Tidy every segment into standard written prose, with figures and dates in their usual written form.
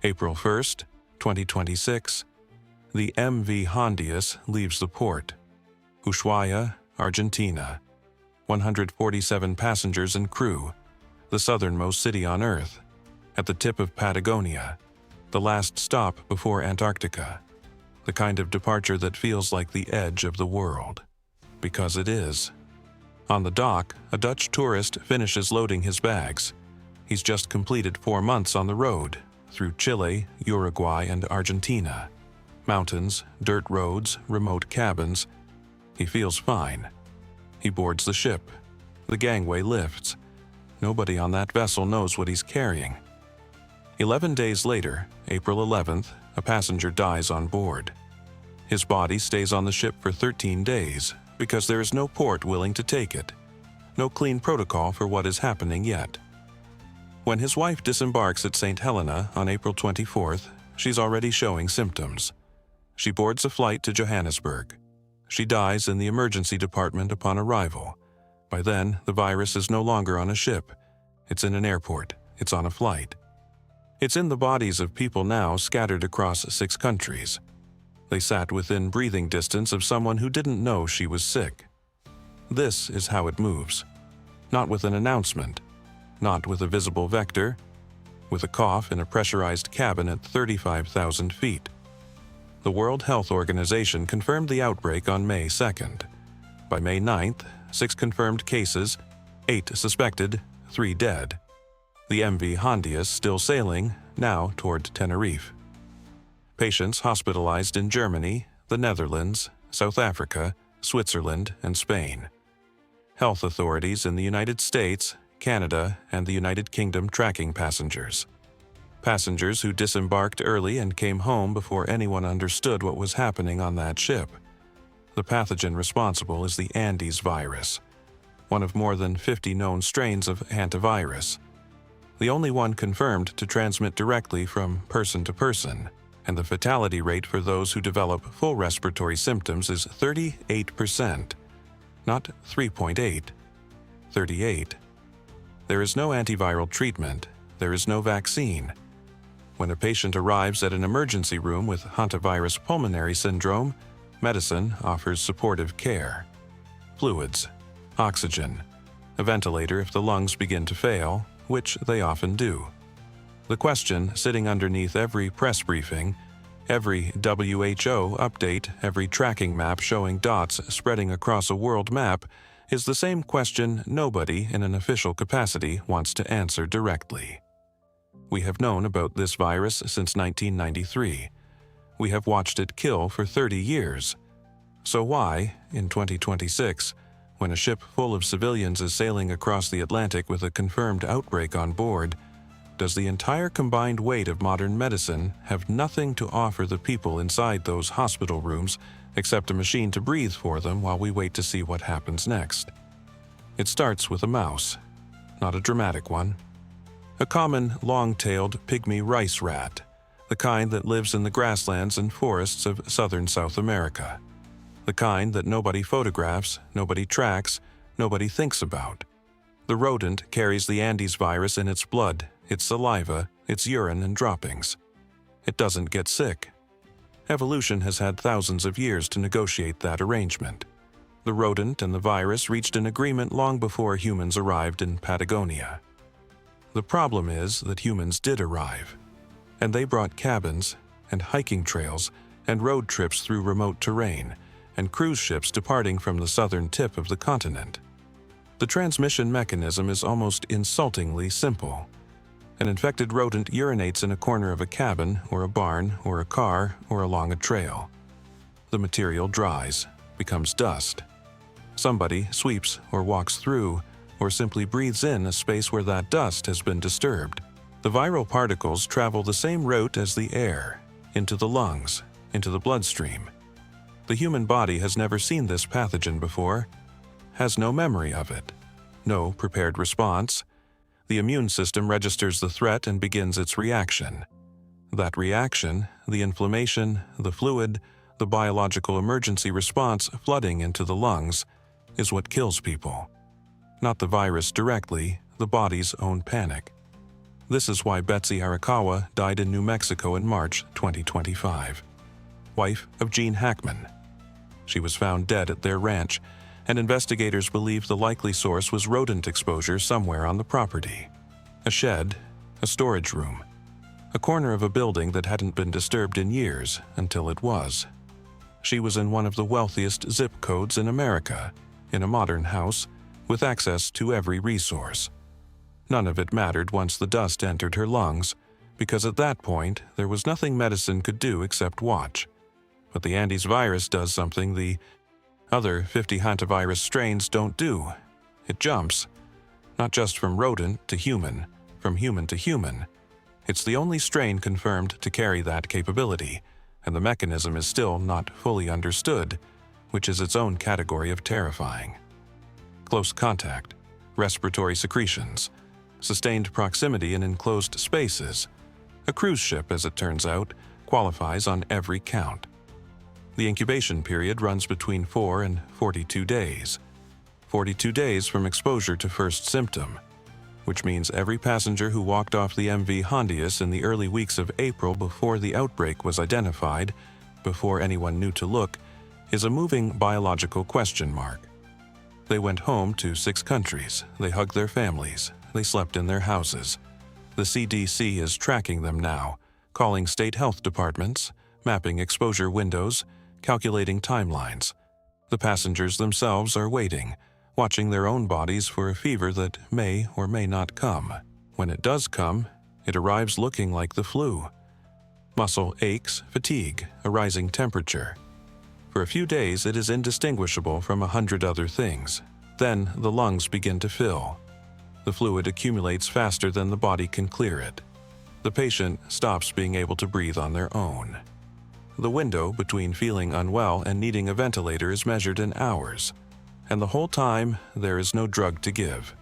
April 1st, 2026, the MV Hantavirus leaves the port. Ushuaia, Argentina. 147 passengers and crew, the southernmost city on Earth, at the tip of Patagonia, the last stop before Antarctica, the kind of departure that feels like the edge of the world. Because it is. On the dock, a Dutch tourist finishes loading his bags. He's just completed 4 months on the road, through Chile, Uruguay, and Argentina. Mountains, dirt roads, remote cabins. He feels fine. He boards the ship. The gangway lifts. Nobody on that vessel knows what he's carrying. 11 days later, April 11th, a passenger dies on board. His body stays on the ship for 13 days because there is no port willing to take it. No clean protocol for what is happening yet. When his wife disembarks at St. Helena on April 24th, she's already showing symptoms. She boards a flight to Johannesburg. She dies in the emergency department upon arrival. By then, the virus is no longer on a ship. It's in an airport. It's on a flight. It's in the bodies of people now scattered across 6 countries. They sat within breathing distance of someone who didn't know she was sick. This is how it moves. Not with an announcement. Not with a visible vector. With a cough in a pressurized cabin at 35,000 feet. The World Health Organization confirmed the outbreak on May 2nd. By May 9th, 6 confirmed cases, 8 suspected, 3 dead. The MV Hantavirus still sailing, now toward Tenerife. Patients hospitalized in Germany, the Netherlands, South Africa, Switzerland, and Spain. Health authorities in the United States, Canada, and the United Kingdom tracking passengers. Passengers who disembarked early and came home before anyone understood what was happening on that ship. The pathogen responsible is the Andes virus, one of more than 50 known strains of Hantavirus. The only one confirmed to transmit directly from person to person, and the fatality rate for those who develop full respiratory symptoms is 38%, not 3.8, 38. There is no antiviral treatment, there is no vaccine. When a patient arrives at an emergency room with hantavirus pulmonary syndrome, medicine offers supportive care. Fluids, oxygen, a ventilator if the lungs begin to fail, which they often do. The question sitting underneath every press briefing, every WHO update, every tracking map showing dots spreading across a world map, is the same question nobody in an official capacity wants to answer directly. We have known about this virus since 1993. We have watched it kill for 30 years. So why, in 2026, when a ship full of civilians is sailing across the Atlantic with a confirmed outbreak on board, does the entire combined weight of modern medicine have nothing to offer the people inside those hospital rooms except a machine to breathe for them while we wait to see what happens next? It starts with a mouse, not a dramatic one. A common long-tailed pygmy rice rat, the kind that lives in the grasslands and forests of southern South America. The kind that nobody photographs, nobody tracks, nobody thinks about. The rodent carries the Andes virus in its blood, its saliva, its urine and droppings. It doesn't get sick. Evolution has had thousands of years to negotiate that arrangement. The rodent and the virus reached an agreement long before humans arrived in Patagonia. The problem is that humans did arrive, and they brought cabins and hiking trails and road trips through remote terrain and cruise ships departing from the southern tip of the continent. The transmission mechanism is almost insultingly simple. An infected rodent urinates in a corner of a cabin or a barn or a car or along a trail. The material dries, becomes dust. Somebody sweeps or walks through or simply breathes in a space where that dust has been disturbed. The viral particles travel the same route as the air, into the lungs, into the bloodstream. The human body has never seen this pathogen before, has no memory of it, no prepared response. The immune system registers the threat and begins its reaction. That reaction, the inflammation, the fluid, the biological emergency response flooding into the lungs, is what kills people. Not the virus directly, the body's own panic. This is why Betsy Arakawa died in New Mexico in March 2025. Wife of Gene Hackman. She was found dead at their ranch, and investigators believe the likely source was rodent exposure somewhere on the property. A shed, a storage room, a corner of a building that hadn't been disturbed in years until it was. She was in one of the wealthiest zip codes in America, in a modern house, with access to every resource. None of it mattered once the dust entered her lungs, because at that point there was nothing medicine could do except watch. But the Andes virus does something the other 50 hantavirus strains don't do. It jumps, not just from rodent to human, from human to human. It's the only strain confirmed to carry that capability, and the mechanism is still not fully understood, which is its own category of terrifying. Close contact, respiratory secretions, sustained proximity in enclosed spaces. A cruise ship, as it turns out, qualifies on every count. The incubation period runs between 4 and 42 days. 42 days from exposure to first symptom, which means every passenger who walked off the MV Hondius in the early weeks of April before the outbreak was identified, before anyone knew to look, is a moving biological question mark. They went home to 6 countries, they hugged their families, they slept in their houses. The CDC is tracking them now, calling state health departments, mapping exposure windows, calculating timelines. The passengers themselves are waiting, watching their own bodies for a fever that may or may not come. When it does come, it arrives looking like the flu. Muscle aches, fatigue, a rising temperature. For a few days it is indistinguishable from 100 other things. Then the lungs begin to fill. The fluid accumulates faster than the body can clear it. The patient stops being able to breathe on their own. The window between feeling unwell and needing a ventilator is measured in hours, and the whole time there is no drug to give,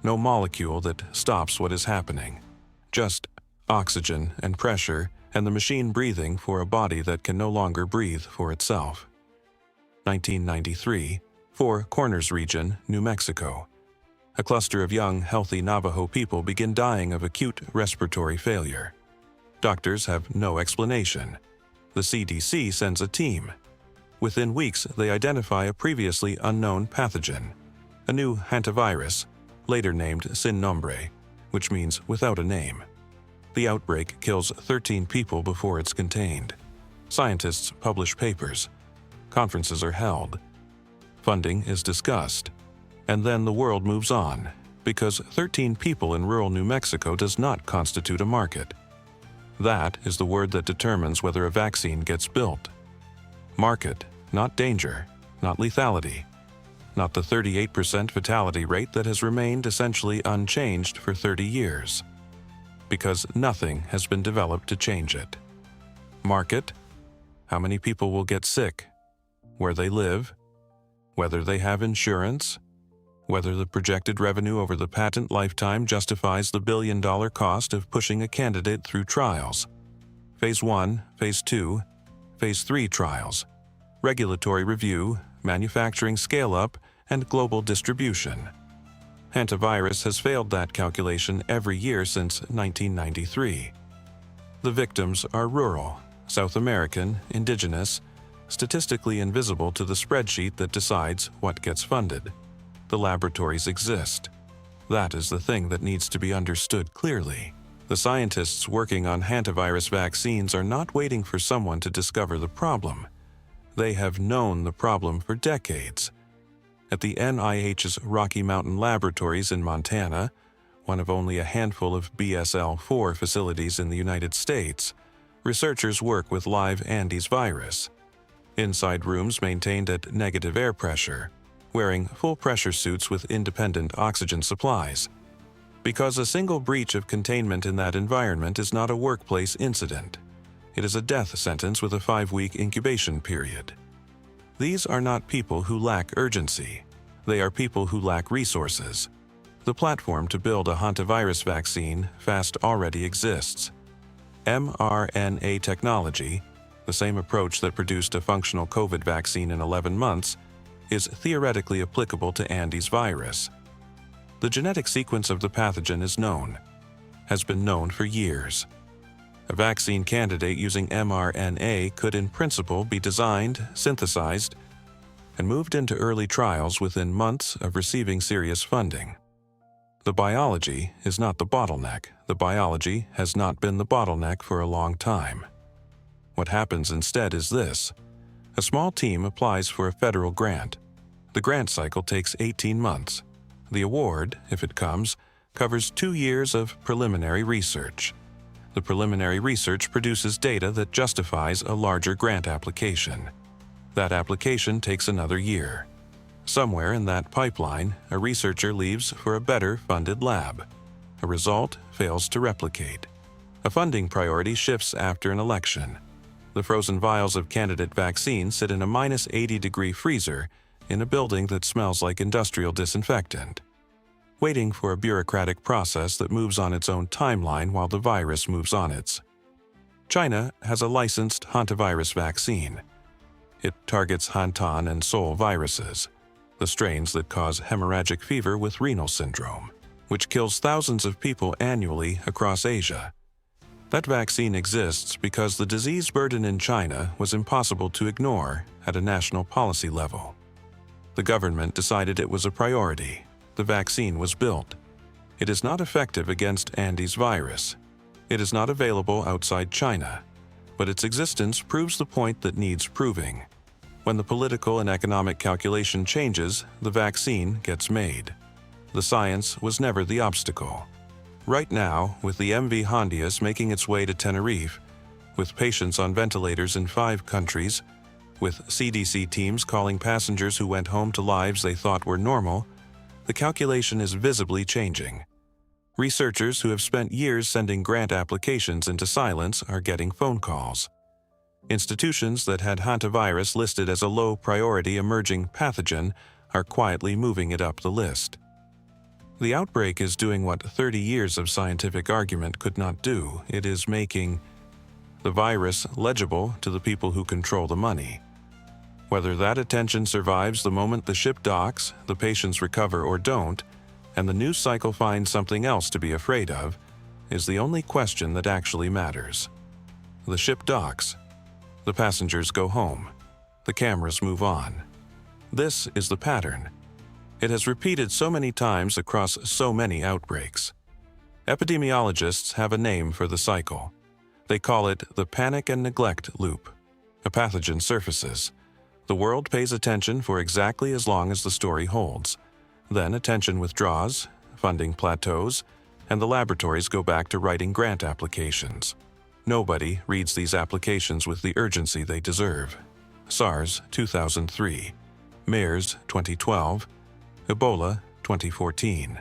no molecule that stops what is happening, just oxygen and pressure and the machine breathing for a body that can no longer breathe for itself. 1993, Four Corners region, New Mexico. A cluster of young, healthy Navajo people begin dying of acute respiratory failure. Doctors have no explanation. The CDC sends a team. Within weeks, they identify a previously unknown pathogen, a new hantavirus, later named sin nombre, which means without a name. The outbreak kills 13 people before it's contained. Scientists publish papers. Conferences are held. Funding is discussed. And then the world moves on, because 13 people in rural New Mexico does not constitute a market. That is the word that determines whether a vaccine gets built. Market, not danger, not lethality, not the 38% fatality rate that has remained essentially unchanged for 30 years. Because nothing has been developed to change it. Market, how many people will get sick, where they live, whether they have insurance, whether the projected revenue over the patent lifetime justifies the billion-dollar cost of pushing a candidate through trials. Phase 1, Phase 2, Phase 3 trials, regulatory review, manufacturing scale-up, and global distribution. Hantavirus has failed that calculation every year since 1993. The victims are rural, South American, indigenous, statistically invisible to the spreadsheet that decides what gets funded. The laboratories exist. That is the thing that needs to be understood clearly. The scientists working on hantavirus vaccines are not waiting for someone to discover the problem. They have known the problem for decades. At the NIH's Rocky Mountain Laboratories in Montana, one of only a handful of BSL-4 facilities in the United States, researchers work with live Andes virus. Inside rooms maintained at negative air pressure, wearing full pressure suits with independent oxygen supplies. Because a single breach of containment in that environment is not a workplace incident. It is a death sentence with a 5-week incubation period. These are not people who lack urgency. They are people who lack resources. The platform to build a hantavirus vaccine fast already exists. mRNA technology, the same approach that produced a functional COVID vaccine in 11 months, is theoretically applicable to Andes virus. The genetic sequence of the pathogen is known. has been known for years. A vaccine candidate using mRNA could in principle be designed, synthesized, and moved into early trials within months of receiving serious funding. The biology is not the bottleneck. The biology has not been the bottleneck for a long time. What happens instead is this. A small team applies for a federal grant. The grant cycle takes 18 months. The award, if it comes, covers 2 years of preliminary research. The preliminary research produces data that justifies a larger grant application. That application takes another year. Somewhere in that pipeline, a researcher leaves for a better funded lab. A result fails to replicate. A funding priority shifts after an election. The frozen vials of candidate vaccines sit in a -80-degree freezer in a building that smells like industrial disinfectant, waiting for a bureaucratic process that moves on its own timeline while the virus moves on its. China has a licensed Hantavirus vaccine. It targets Hantan and Sol viruses, the strains that cause hemorrhagic fever with renal syndrome, which kills thousands of people annually across Asia. That vaccine exists because the disease burden in China was impossible to ignore at a national policy level. The government decided it was a priority. The vaccine was built. It is not effective against Andes virus. It is not available outside China, but its existence proves the point that needs proving. When the political and economic calculation changes, the vaccine gets made. The science was never the obstacle. Right now, with the MV Hantavirus making its way to Tenerife, with patients on ventilators in 5 countries, with CDC teams calling passengers who went home to lives they thought were normal, the calculation is visibly changing. Researchers who have spent years sending grant applications into silence are getting phone calls. Institutions that had Hantavirus listed as a low-priority emerging pathogen are quietly moving it up the list. The outbreak is doing what 30 years of scientific argument could not do. It is making the virus legible to the people who control the money. Whether that attention survives the moment the ship docks, the patients recover or don't, and the news cycle finds something else to be afraid of, is the only question that actually matters. The ship docks. The passengers go home. The cameras move on. This is the pattern. It has repeated so many times across so many outbreaks. Epidemiologists have a name for the cycle. They call it the panic and neglect loop. A pathogen surfaces. The world pays attention for exactly as long as the story holds. Then attention withdraws, funding plateaus, and the laboratories go back to writing grant applications. Nobody reads these applications with the urgency they deserve. SARS, 2003. MERS, 2012. Ebola, 2014.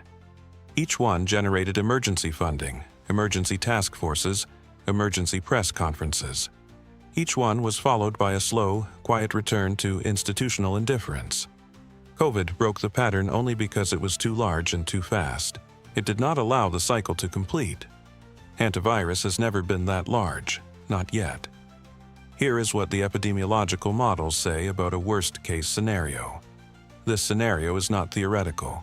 Each one generated emergency funding, emergency task forces, emergency press conferences. Each one was followed by a slow, quiet return to institutional indifference. COVID broke the pattern only because it was too large and too fast. It did not allow the cycle to complete. Hantavirus has never been that large, not yet. Here is what the epidemiological models say about a worst-case scenario. This scenario is not theoretical.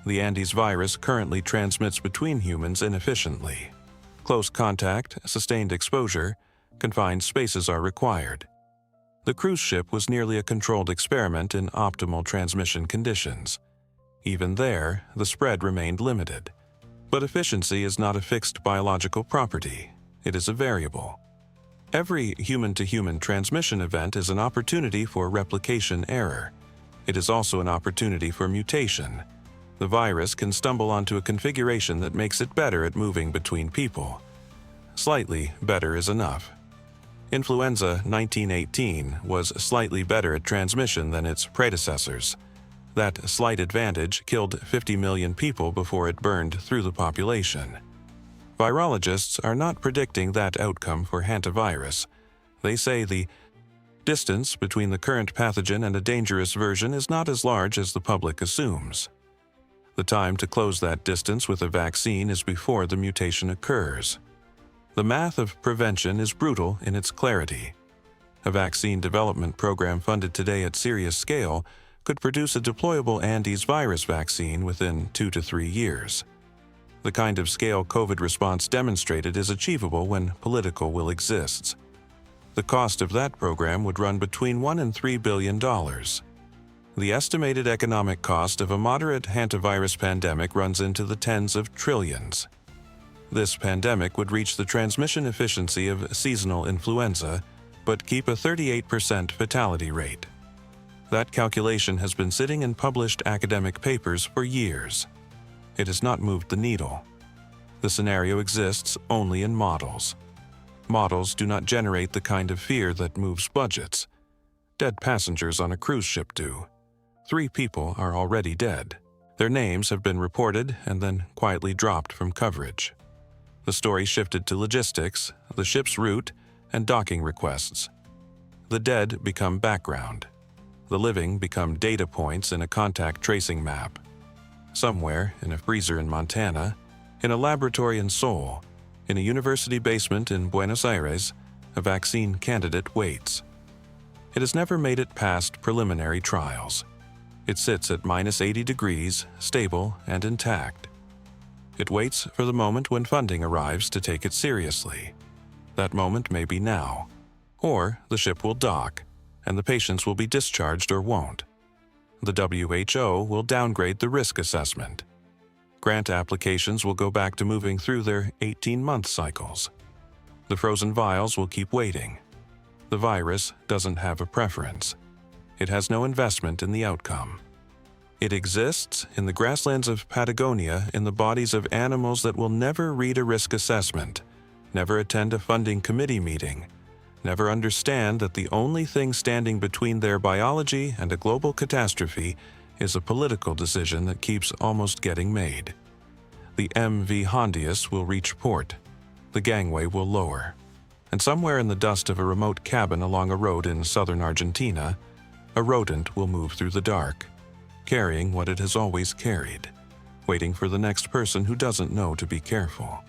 The Andes virus currently transmits between humans inefficiently. Close contact, sustained exposure, confined spaces are required. The cruise ship was nearly a controlled experiment in optimal transmission conditions. Even there, the spread remained limited. But efficiency is not a fixed biological property. It is a variable. Every human-to-human transmission event is an opportunity for replication error. It is also an opportunity for mutation. The virus can stumble onto a configuration that makes it better at moving between people. Slightly better is enough. Influenza 1918 was slightly better at transmission than its predecessors. That slight advantage killed 50 million people before it burned through the population. Virologists are not predicting that outcome for hantavirus. They say the distance between the current pathogen and a dangerous version is not as large as the public assumes. The time to close that distance with a vaccine is before the mutation occurs. The math of prevention is brutal in its clarity. A vaccine development program funded today at serious scale could produce a deployable Andes virus vaccine within 2 to 3 years. The kind of scale COVID response demonstrated is achievable when political will exists. The cost of that program would run between $1 and $3 billion. The estimated economic cost of a moderate hantavirus pandemic runs into the tens of trillions. This pandemic would reach the transmission efficiency of seasonal influenza, but keep a 38% fatality rate. That calculation has been sitting in published academic papers for years. It has not moved the needle. The scenario exists only in models. Models do not generate the kind of fear that moves budgets. Dead passengers on a cruise ship do. 3 people are already dead. Their names have been reported and then quietly dropped from coverage. The story shifted to logistics, the ship's route, and docking requests. The dead become background. The living become data points in a contact tracing map. Somewhere, in a freezer in Montana, in a laboratory in Seoul, in a university basement in Buenos Aires, a vaccine candidate waits. It has never made it past preliminary trials. It sits at -80 degrees, stable and intact. It waits for the moment when funding arrives to take it seriously. That moment may be now. Or the ship will dock, and the patients will be discharged or won't. The WHO will downgrade the risk assessment. Grant applications will go back to moving through their 18-month cycles. The frozen vials will keep waiting. The virus doesn't have a preference. It has no investment in the outcome. It exists in the grasslands of Patagonia in the bodies of animals that will never read a risk assessment, never attend a funding committee meeting, never understand that the only thing standing between their biology and a global catastrophe is a political decision that keeps almost getting made. The MV Hondius will reach port. The gangway will lower. And somewhere in the dust of a remote cabin along a road in southern Argentina, a rodent will move through the dark, carrying what it has always carried, waiting for the next person who doesn't know to be careful.